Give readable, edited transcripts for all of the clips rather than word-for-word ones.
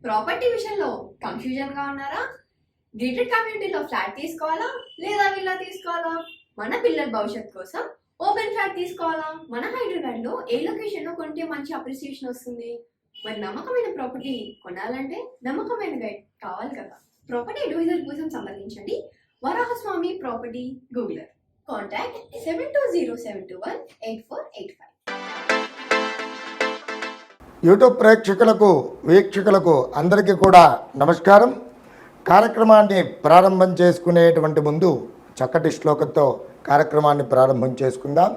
Property విషయంలో confusion గా ఉన్నారా? గేటెడ్ కమ్యూనిటీలో ఫ్లాట్ తీసుకోవాలా లేదా విల్లా తీసుకోవాలా? మన పిల్లల భవిష్యత్ కోసం ఓపెన్ ఫ్లాట్ తీసుకోవాలా? మన హైదరాబాద్ లో ఏ లొకేషన్ లో కొంటే మంచి అప్రిసియేషన్ వస్తుంది? మరి నమ్మకమైన ప్రాపర్టీ కొనాలంటే నమ్మకమైన గైడ్ కావాలి కదా. ప్రాపర్టీ అడ్వైజర్ కోసం సంప్రదించండి వరాహస్వామి ప్రాపర్టీ గూగులర్. కాంటాక్ట్ 7207218485. యూట్యూబ్ ప్రేక్షకులకు వీక్షకులకు అందరికీ కూడా నమస్కారం. కార్యక్రమాన్ని ప్రారంభం చేసుకునేటువంటి ముందు చక్కటి శ్లోకంతో కార్యక్రమాన్ని ప్రారంభం చేసుకుందాం.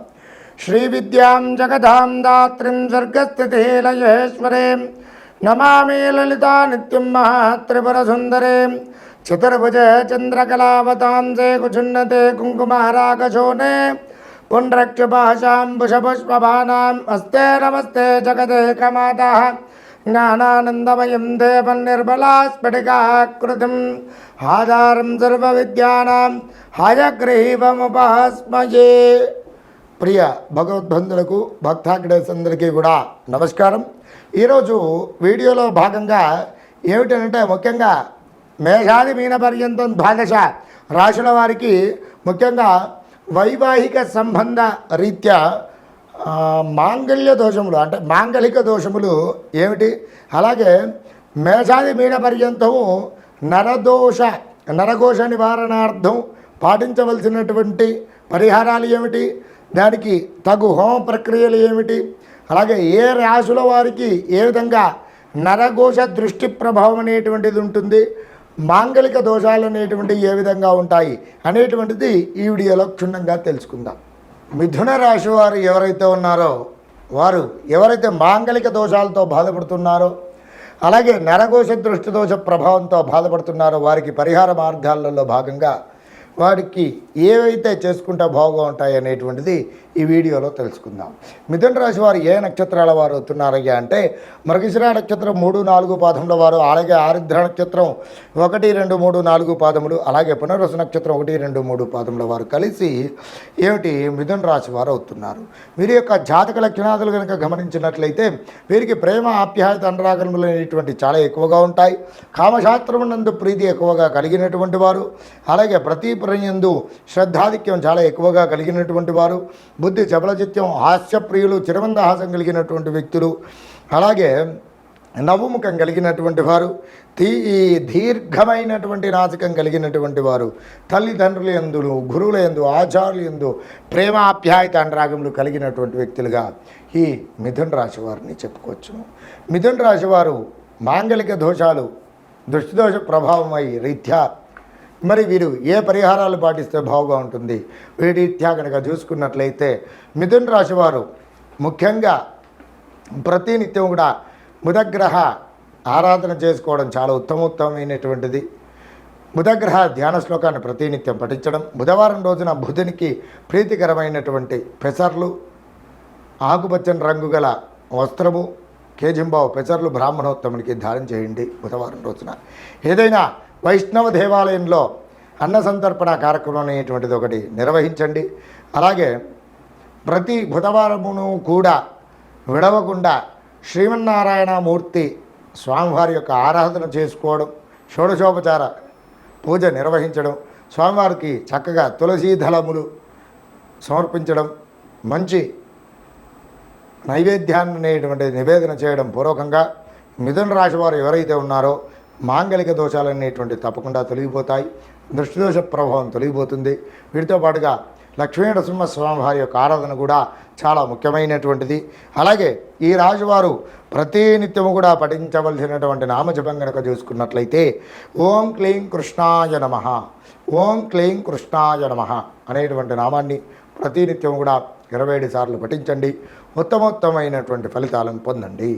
శ్రీ విద్యాం జగదాం దాత్రిం స్వర్గస్థితిలయేశ్వరీం నమామి లలితా నిత్యం మహాత్రిపుర సుందరీం చతుర్భుజ చంద్రకళావతాంసే కుచున్నతే కుంకుమారాగశోనే పుండ్రక్షుభాషాంబుషపుష్పభానాం అస్తే నమస్తే జగదేకమాతః జ్ఞానానందమయం దేవం నిర్మలాస్ఫటికాకృతిం ఆధారం సర్వవిద్యానాం హయగ్రీవముపస్మయే. ప్రియ భగవద్బంధులకు భక్తాగ్రేస్ అందరికీ కూడా నమస్కారం. ఈరోజు వీడియోలో భాగంగా ఏమిటంటే ముఖ్యంగా మేషాది మీన పర్యంతం ద్వాదశ రాశుల వారికి ముఖ్యంగా వైవాహిక సంబంధ రీత్యా మాంగళ్య దోషములు అంటే మాంగళిక దోషములు ఏమిటి, అలాగే మేషాది మీన పర్యంతము నరఘోష నివారణార్థం పాటించవలసినటువంటి పరిహారాలు ఏమిటి, దానికి తగు హోమ ప్రక్రియలు ఏమిటి, అలాగే ఏ రాశుల వారికి ఏ విధంగా నరఘోష దృష్టి ప్రభావం అనేటువంటిది ఉంటుంది, మాంగళిక దోషాలు అనేటువంటివి ఏ విధంగా ఉంటాయి అనేటువంటిది ఈ వీడియోలో క్షుణ్ణంగా తెలుసుకుందాం. మిథున రాశి వారు ఎవరైతే ఉన్నారో వారు ఎవరైతే మాంగళిక దోషాలతో బాధపడుతున్నారో అలాగే నరఘోష దృష్టి దోష ప్రభావంతో బాధపడుతున్నారో వారికి పరిహార మార్గాలలో భాగంగా వారికి ఏవైతే చేసుకుంటే బాగా ఉంటాయి అనేటువంటిది ఈ వీడియోలో తెలుసుకుందాం. మిథున రాశి వారు ఏ నక్షత్రాల వారు అవుతున్నారయ్యా అంటే మృగశిర నక్షత్రం 3, 4 పాదముల వారు, అలాగే ఆరుద్ర నక్షత్రం 1, 2, 3, 4 పాదములు, అలాగే పునర్వసు నక్షత్రం 1, 2, 3 పాదముల వారు కలిసి ఏమిటి మిథున రాశి వారు అవుతున్నారు. వీరి యొక్క జాతక లక్షణాదులు కనుక గమనించినట్లయితే వీరికి ప్రేమ ఆప్యాయత అనురాగములు అనేటువంటి చాలా ఎక్కువగా ఉంటాయి. కామశాస్త్రమునందు ప్రీతి ఎక్కువగా కలిగినటువంటి వారు, అలాగే ప్రతి యందు శ్రద్ధాధిక్యం చాలా ఎక్కువగా కలిగినటువంటి వారు, బుద్ధి చపలచిత్యం హాస్యప్రియులు చిరమందహాసం కలిగినటువంటి వ్యక్తులు, అలాగే నవ్వుముఖం కలిగినటువంటి వారు, దీర్ఘమైనటువంటి నాసికం కలిగినటువంటి వారు, తల్లిదండ్రుల యందు గురువుల యందు ఆచార్యుల యందు ప్రేమాప్యాయత అనురాగములు కలిగినటువంటి వ్యక్తులుగా ఈ మిథున రాశి వారిని చెప్పుకోవచ్చును. మిథున రాశి వారు మాంగళిక దోషాలు దృష్టిదోష ప్రభావమై రీత్యా మరి వీరు ఏ పరిహారాలు పాటిస్తే బాగుగా ఉంటుంది వీరి రీత్యా కనుక చూసుకున్నట్లయితే మిథున రాశి వారు ముఖ్యంగా ప్రతినిత్యం కూడా బుధగ్రహ ఆరాధన చేసుకోవడం చాలా ఉత్తమమైనటువంటిది. బుధగ్రహ ధ్యాన శ్లోకాన్ని ప్రతినిత్యం పఠించడం, బుధవారం రోజున బుధునికి ప్రీతికరమైనటువంటి పెసర్లు, ఆకుపచ్చని రంగు గల వస్త్రము, కేజింబావు పెసర్లు బ్రాహ్మణోత్తమునికి దానం చేయండి. బుధవారం రోజున ఏదైనా వైష్ణవ దేవాలయంలో అన్న సంతర్పణ కార్యక్రమం అనేటువంటిది ఒకటి నిర్వహించండి. అలాగే ప్రతి బుధవారమును కూడా విడవకుండా శ్రీమన్నారాయణమూర్తి స్వామివారి యొక్క ఆరాధన చేసుకోవడం, షోడశోపచార పూజ నిర్వహించడం, స్వామివారికి చక్కగా తులసీ దళములు సమర్పించడం, మంచి నైవేద్యాన్ని అనేటువంటి నివేదన చేయడం పూర్వకంగా మిథున రాశి వారు ఎవరైతే ఉన్నారో మాంగళిక దోషాలు అనేటువంటి తప్పకుండా తొలగిపోతాయి, దృష్టిదోష ప్రభావం తొలగిపోతుంది. వీటితో పాటుగా లక్ష్మీ నరసింహస్వామి వారి యొక్క ఆరాధన కూడా చాలా ముఖ్యమైనటువంటిది. అలాగే ఈ రాశివారు ప్రతినిత్యము కూడా పఠించవలసినటువంటి నామజపం కనుక చూసుకున్నట్లయితే ఓం క్లీం కృష్ణాయ నమః, ఓం క్లీం కృష్ణాయ నమః అనేటువంటి నామాన్ని ప్రతినిత్యం కూడా 27 సార్లు పఠించండి. ఉత్తమోత్తమైనటువంటి ఫలితాలను పొందండి.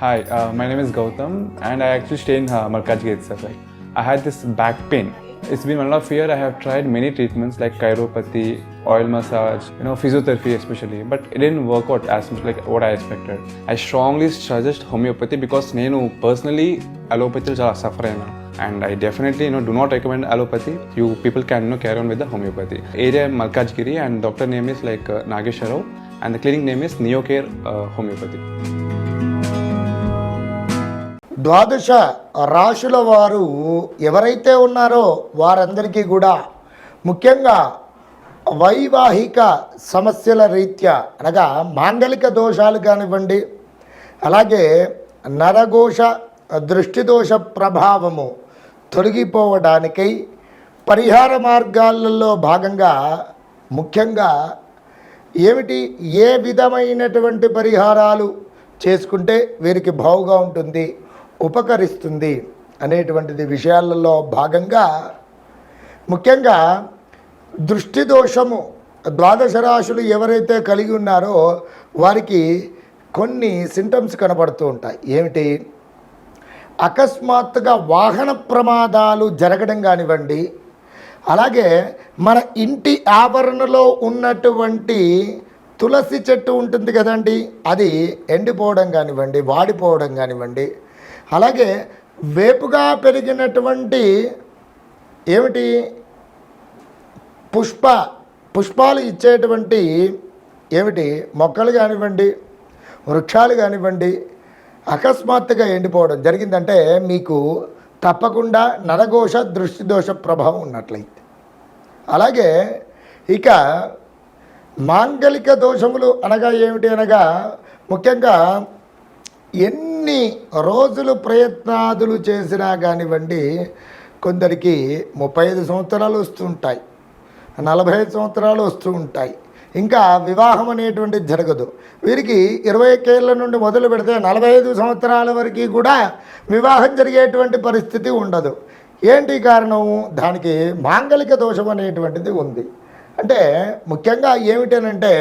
Hi, my name is Gautam and I actually stay in Markajgate itself. Like, I had this back pain. It's been 1.5 years. I have tried many treatments like chiropathy, oil massage, physiotherapy especially, but it didn't work out as much like what I expected. I strongly suggest homeopathy because nenu personally allopathy chala suffer aina, and I definitely do not recommend allopathy. You people can carry on with the homeopathy. Area Malkajgiri and doctor name is like Nagesharao and the clinic name is Neocare Homeopathy. ద్వాదశ రాశుల వారు ఎవరైతే ఉన్నారో వారందరికీ కూడా ముఖ్యంగా వైవాహిక సమస్యల రీత్యా అనగా మాంగలిక దోషాలు కానివ్వండి, అలాగే నరఘోష దృష్టి దోష ప్రభావము తొలగిపోవడానికై పరిహార మార్గాలలో భాగంగా ముఖ్యంగా ఏమిటి, ఏ విధమైనటువంటి పరిహారాలు చేసుకుంటే వీరికి బావుగా ఉంటుంది, ఉపకరిస్తుంది అనేటువంటిది విషయాలలో భాగంగా ముఖ్యంగా దృష్టి దోషము ద్వాదశ రాశులు ఎవరైతే కలిగి ఉన్నారో వారికి కొన్ని సింటమ్స్ కనబడుతూ ఉంటాయి. ఏమిటి, అకస్మాత్తుగా వాహన ప్రమాదాలు జరగడం కానివ్వండి, అలాగే మన ఇంటి ఆవరణలో ఉన్నటువంటి తులసి చెట్టు ఉంటుంది కదండి, అది ఎండిపోవడం కానివ్వండి, వాడిపోవడం కానివ్వండి, అలాగే వేపుగా పెరిగినటువంటి ఏమిటి పుష్పాలు ఇచ్చేటువంటి ఏమిటి మొక్కలు కానివ్వండి, వృక్షాలు కానివ్వండి అకస్మాత్తుగా ఎండిపోవడం జరిగిందంటే మీకు తప్పకుండా నరఘోష దృష్టి దోష ప్రభావం ఉన్నట్లయితే. అలాగే ఇక మాంగలిక దోషములు అనగా ఏమిటి అనగా ముఖ్యంగా ఎన్ని రోజులు ప్రయత్నాదులు చేసినా కానివ్వండి కొందరికి 35 సంవత్సరాలు వస్తుంటాయి, 45 సంవత్సరాలు వస్తూ ఉంటాయి, ఇంకా వివాహం అనేటువంటిది జరగదు. వీరికి 21 ఏళ్ళ నుండి మొదలు పెడితే 45 సంవత్సరాల వరకు కూడా వివాహం జరిగేటువంటి పరిస్థితి ఉండదు. ఏంటి కారణం, దానికి మాంగలిక దోషం అనేటువంటిది ఉంది. అంటే ముఖ్యంగా ఏమిటనంటే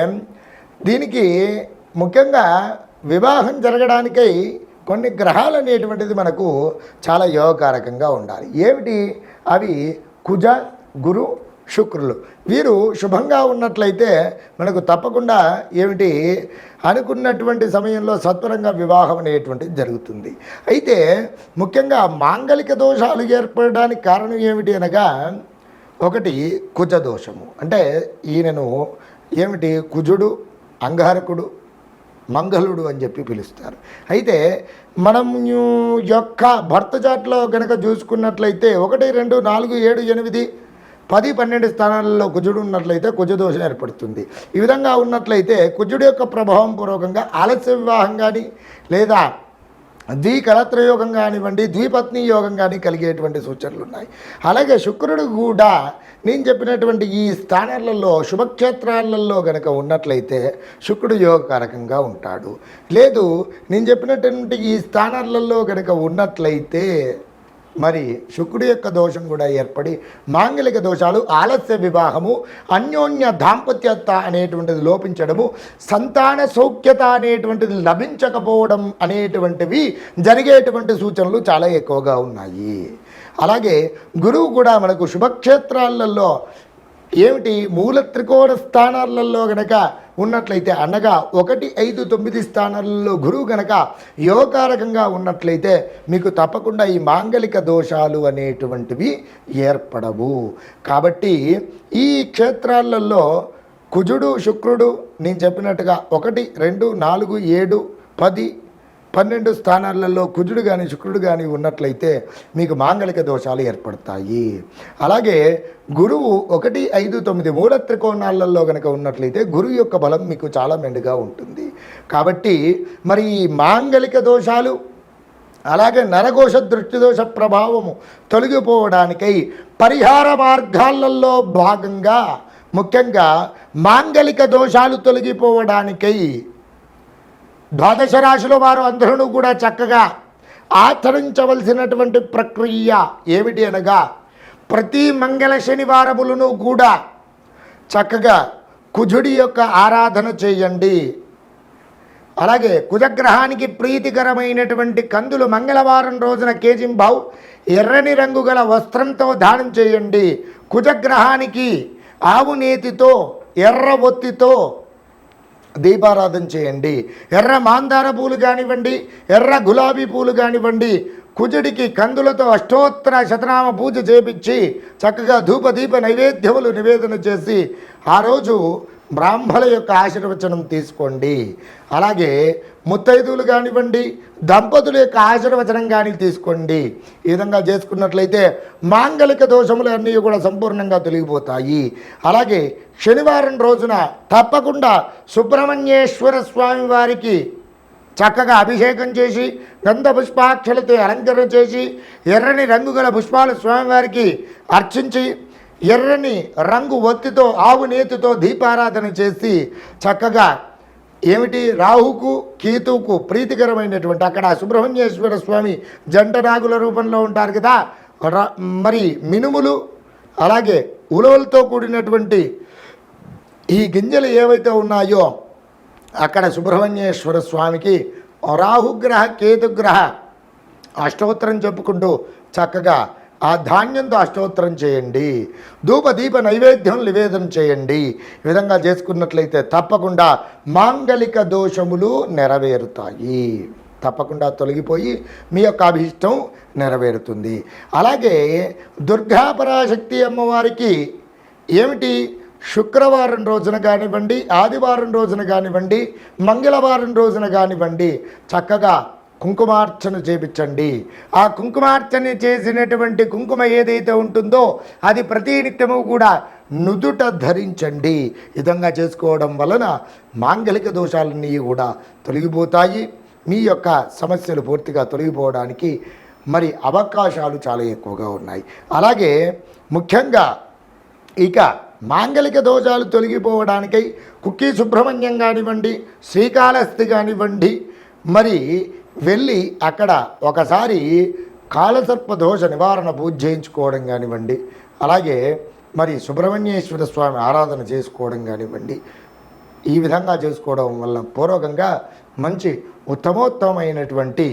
దీనికి ముఖ్యంగా వివాహం జరగడానికై కొన్ని గ్రహాలు అనేటువంటిది మనకు చాలా యోగకారకంగా ఉండాలి. ఏమిటి అవి, కుజ గురు శుక్రులు. వీరు శుభంగా ఉన్నట్లయితే మనకు తప్పకుండా ఏమిటి అనుకున్నటువంటి సమయంలో సత్వరంగా వివాహం అనేటువంటిది జరుగుతుంది. అయితే ముఖ్యంగా మాంగలిక దోషాలు ఏర్పడడానికి కారణం ఏమిటి అనగా ఒకటి కుజ దోషము. అంటే ఈయనను ఏమిటి కుజుడు, అంగారకుడు, మంగళుడు అని చెప్పి పిలుస్తారు. అయితే మనం యొక్క భర్త చాట్లో కనుక చూసుకున్నట్లయితే 1, 2, 4, 7, 8, 10, 12 స్థానాలలో కుజుడు ఉన్నట్లయితే కుజదోషం ఏర్పడుతుంది. ఈ విధంగా ఉన్నట్లయితే కుజుడు యొక్క ప్రభావం పూర్వకంగా ఆలస్య వివాహం కానీ లేదా ద్వికళత్ర యోగం కానివ్వండి, ద్విపత్ని యోగం కానీ కలిగేటువంటి సూచనలు ఉన్నాయి. అలాగే శుక్రుడు కూడా నేను చెప్పినటువంటి ఈ స్థానాలలో శుభక్షేత్రాలలో కనుక ఉన్నట్లయితే శుక్రుడు యోగకారకంగా ఉంటాడు. లేదు నేను చెప్పినటువంటి ఈ స్థానాలలో కనుక ఉన్నట్లయితే మరి శుక్రుడి యొక్క దోషం కూడా ఏర్పడి మాంగలిక దోషాలు, ఆలస్య వివాహము, అన్యోన్య దాంపత్యత అనేటువంటిది లోపించడము, సంతాన సౌఖ్యత అనేటువంటిది లభించకపోవడం అనేటువంటివి జరిగేటువంటి సూచనలు చాలా ఎక్కువగా ఉన్నాయి. అలాగే గురువు కూడా మనకు శుభక్షేత్రాలలో ఏమిటి మూల త్రికోణ స్థానాలలో గనక ఉన్నట్లయితే అనగా 1, 5, 9 స్థానాలలో గురువు గనక యోగకారకంగా ఉన్నట్లయితే మీకు తప్పకుండా ఈ మాంగలిక దోషాలు అనేటువంటివి ఏర్పడవు. కాబట్టి ఈ క్షేత్రాలలో కుజుడు, శుక్రుడు నేను చెప్పినట్టుగా 1, 2, 4, 7, 10, 12 స్థానాలలో కుజుడు కానీ శుక్రుడు కానీ ఉన్నట్లయితే మీకు మాంగలిక దోషాలు ఏర్పడతాయి. అలాగే గురువు 1, 5, 9 మూల త్రికోణాలలో కనుక ఉన్నట్లయితే గురువు యొక్క బలం మీకు చాలా మెండుగా ఉంటుంది. కాబట్టి మరి ఈ మాంగలిక దోషాలు అలాగే నరఘోష దృష్టిదోష ప్రభావము తొలగిపోవడానికై పరిహార మార్గాలలో భాగంగా ముఖ్యంగా మాంగలిక దోషాలు తొలగిపోవడానికై ద్వాదశ రాశుల వారు అందరూ కూడా చక్కగా ఆచరించవలసినటువంటి ప్రక్రియ ఏమిటి అనగా ప్రతి మంగళ శనివారములను కూడా చక్కగా కుజుడి యొక్క ఆరాధన చేయండి. అలాగే కుజగ్రహానికి ప్రీతికరమైనటువంటి కందులు మంగళవారం రోజున కేజింబావు ఎర్రని రంగు గల వస్త్రంతో దానం చేయండి. కుజగ్రహానికి ఆవు నేతితో ఎర్ర ఒత్తితో దీపారాధన చేయండి. ఎర్ర మాందార పూలు కానివ్వండి, ఎర్ర గులాబీ పూలు కానివ్వండి, కుజుడికి కందులతో అష్టోత్తర శతనామ పూజ చేపించి చక్కగా ధూపదీప నైవేద్యములు నివేదన చేసి ఆ రోజు బ్రాహ్మణుల యొక్క ఆశీర్వచనం తీసుకోండి. అలాగే ముత్తైదువులు కానివ్వండి, దంపతుల యొక్క ఆశీర్వచనం కానీ తీసుకోండి. ఈ విధంగా చేసుకున్నట్లయితే మాంగళిక దోషములు అన్నీ కూడా సంపూర్ణంగా తొలగిపోతాయి. అలాగే శనివారం రోజున తప్పకుండా సుబ్రహ్మణ్యేశ్వర స్వామి వారికి చక్కగా అభిషేకం చేసి గంధ పుష్పాక్షలతో అలంకరణ చేసి ఎర్రని రంగు గల పుష్పాలు స్వామివారికి అర్చించి ఎర్రని రంగు ఒత్తితో ఆవు నేతితో దీపారాధన చేసి చక్కగా ఏమిటి రాహుకు కేతువుకు ప్రీతికరమైనటువంటి అక్కడ సుబ్రహ్మణ్యేశ్వర స్వామి జంట నాగుల రూపంలో ఉంటారు కదా, మరి మినుములు అలాగే ఉలవలతో కూడినటువంటి ఈ గింజలు ఏవైతే ఉన్నాయో అక్కడ సుబ్రహ్మణ్యేశ్వర స్వామికి రాహుగ్రహ కేతుగ్రహ అష్టోత్తరం చెప్పుకుంటూ చక్కగా ఆ ధాన్యంతో అష్టోత్తరం చేయండి. ధూపదీప నైవేద్యం నివేదన చేయండి. ఈ విధంగా చేసుకున్నట్లయితే తప్పకుండా మాంగళిక దోషములు నెరవేరుతాయి. తప్పకుండా తొలగిపోయి మీ యొక్క అభీష్టం నెరవేరుతుంది. అలాగే దుర్గాపరాశక్తి అమ్మవారికి ఏమిటి శుక్రవారం రోజున కానివ్వండి, ఆదివారం రోజున కానివ్వండి, మంగళవారం రోజున కానివ్వండి చక్కగా కుంకుమార్చన చేపించండి. ఆ కుంకుమార్చన చేసినటువంటి కుంకుమ ఏదైతే ఉంటుందో అది ప్రతినిత్యము కూడా నుదుట ధరించండి. విధంగా చేసుకోవడం వలన మాంగళిక దోషాలన్నీ కూడా తొలగిపోతాయి. మీ యొక్క సమస్యలు పూర్తిగా తొలగిపోవడానికి మరి అవకాశాలు చాలా ఎక్కువగా ఉన్నాయి. అలాగే ముఖ్యంగా ఇక మాంగళిక దోషాలు తొలగిపోవడానికై కుక్కీ సుబ్రహ్మణ్యం కానివ్వండి, శ్రీకాళహస్తి కానివ్వండి, మరి వెళ్ళి అక్కడ ఒకసారి కాలసర్ప దోష నివారణ పూజ చేయించుకోవడం కానివ్వండి, అలాగే మరి సుబ్రహ్మణ్యేశ్వర స్వామి ఆరాధన చేసుకోవడం కానివ్వండి. ఈ విధంగా చేసుకోవడం వల్ల పూర్వకంగా మంచి ఉత్తమోత్తమైనటువంటి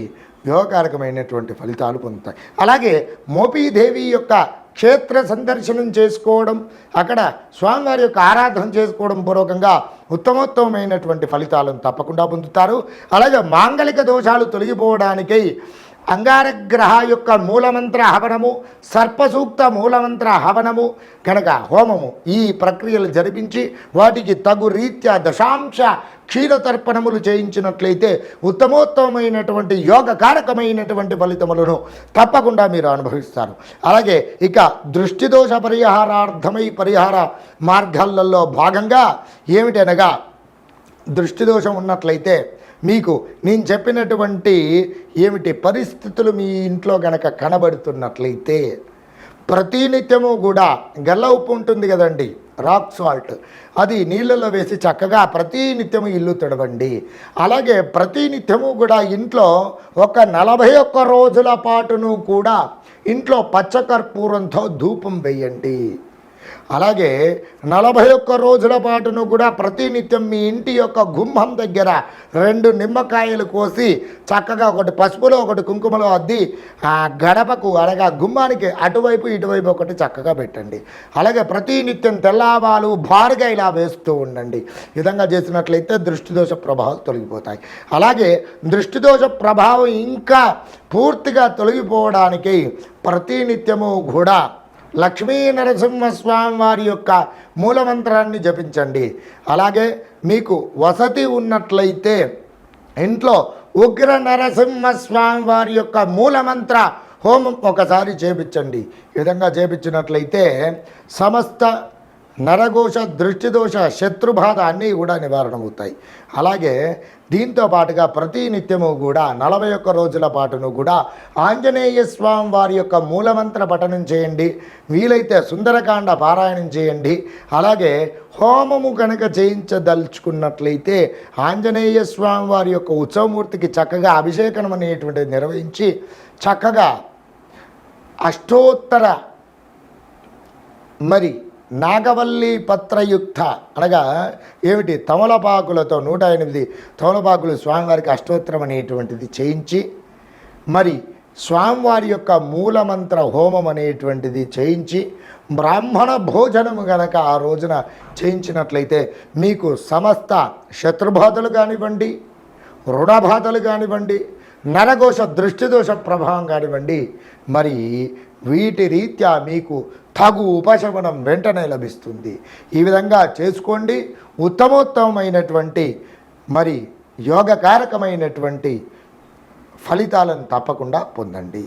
యోగకారకమైనటువంటి ఫలితాలు పొందుతాయి. అలాగే మోపీదేవి యొక్క క్షేత్ర సందర్శనం చేసుకోవడం, అక్కడ స్వామివారి యొక్క ఆరాధన చేసుకోవడం పూర్వకంగా ఉత్తమోత్తమైనటువంటి ఫలితాలను తప్పకుండా పొందుతారు. అలాగే మాంగళిక దోషాలు తొలగిపోవడానికై అంగారగ్రహ యొక్క మూలమంత్ర హవనము, సర్పసూక్త మూలమంత్ర హవనము కనుక హోమము ఈ ప్రక్రియలు జరిపించి వాటికి తగు రీత్యా దశాంశ క్షీరతర్పణములు చేయించినట్లయితే ఉత్తమోత్తమైనటువంటి యోగకారకమైనటువంటి ఫలితములను తప్పకుండా మీరు అనుభవిస్తారు. అలాగే ఇక దృష్టిదోష పరిహారార్థమై పరిహార మార్గాలలో భాగంగా ఏమిటనగా దృష్టిదోషం ఉన్నట్లయితే మీకు నేను చెప్పినటువంటి ఏమిటి పరిస్థితులు మీ ఇంట్లో గనక కనబడుతున్నట్లయితే ప్రతినిత్యము కూడా గల్ల ఉప్పు ఉంటుంది కదండి, రాక్ సాల్ట్, అది నీళ్ళలో వేసి చక్కగా ప్రతినిత్యము ఇల్లు తడవండి. అలాగే ప్రతినిత్యము కూడా ఇంట్లో ఒక 41 రోజుల పాటును కూడా ఇంట్లో పచ్చకర్పూరంతో ధూపం వేయండి. అలాగే 41 రోజుల పాటును కూడా ప్రతినిత్యం మీ ఇంటి యొక్క గుమ్మం దగ్గర 2 నిమ్మకాయలు కోసి చక్కగా ఒకటి పసుపులో ఒకటి కుంకుమలో అద్ది ఆ గడపకు అనగా గుమ్మానికి అటువైపు ఇటువైపు ఒకటి చక్కగా పెట్టండి. అలాగే ప్రతినిత్యం తెల్లవాలు భారుగా ఇలా వేస్తూ ఉండండి. ఈ విధంగా చేసినట్లయితే దృష్టిదోష ప్రభావాలు తొలగిపోతాయి. అలాగే దృష్టిదోష ప్రభావం ఇంకా పూర్తిగా తొలగిపోవడానికి ప్రతినిత్యము కూడా లక్ష్మీ నరసింహస్వామి వారి యొక్క మూలమంత్రాన్ని జపించండి. అలాగే మీకు వసతి ఉన్నట్లయితే ఇంట్లో ఉగ్ర నరసింహస్వామి వారి యొక్క మూలమంత్ర హోమం ఒకసారి చేపించండి. ఈ విధంగా చేపించినట్లయితే సమస్త నరఘోష, దృష్టిదోష, శత్రుబాధ అన్నీ కూడా నివారణ అవుతాయి. అలాగే దీంతో పాటుగా ప్రతినిత్యము కూడా 41 రోజుల పాటును కూడా ఆంజనేయ స్వామి వారి యొక్క మూలమంత్ర పఠనం చేయండి. వీలైతే సుందరకాండ పారాయణం చేయండి. అలాగే హోమము కనుక చేయించదలుచుకున్నట్లయితే ఆంజనేయ స్వామి వారి యొక్క ఉత్సవమూర్తికి చక్కగా అభిషేకం అనేటువంటిది నిర్వహించి చక్కగా అష్టోత్తర మరి నాగవల్లి పత్రయుక్త అనగా ఏమిటి తమలపాకులతో 108 తమలపాకులు స్వామివారికి అష్టోత్తరం అనేటువంటిది చేయించి మరి స్వామివారి యొక్క మూలమంత్ర హోమం అనేటువంటిది చేయించి బ్రాహ్మణ భోజనము గనక ఆ రోజున చేయించినట్లయితే మీకు సమస్త శత్రుబాధలు కానివ్వండి, రుణబాధలు కానివ్వండి, నరఘోష దృష్టిదోష ప్రభావం కానివ్వండి, మరి వీటి రీత్యా మీకు తగు ఉపశమనం వెంటనే లభిస్తుంది. ఈ విధంగా చేసుకోండి. ఉత్తమోత్తమైనటువంటి మరి యోగకారకమైనటువంటి ఫలితాలను తప్పకుండా పొందండి.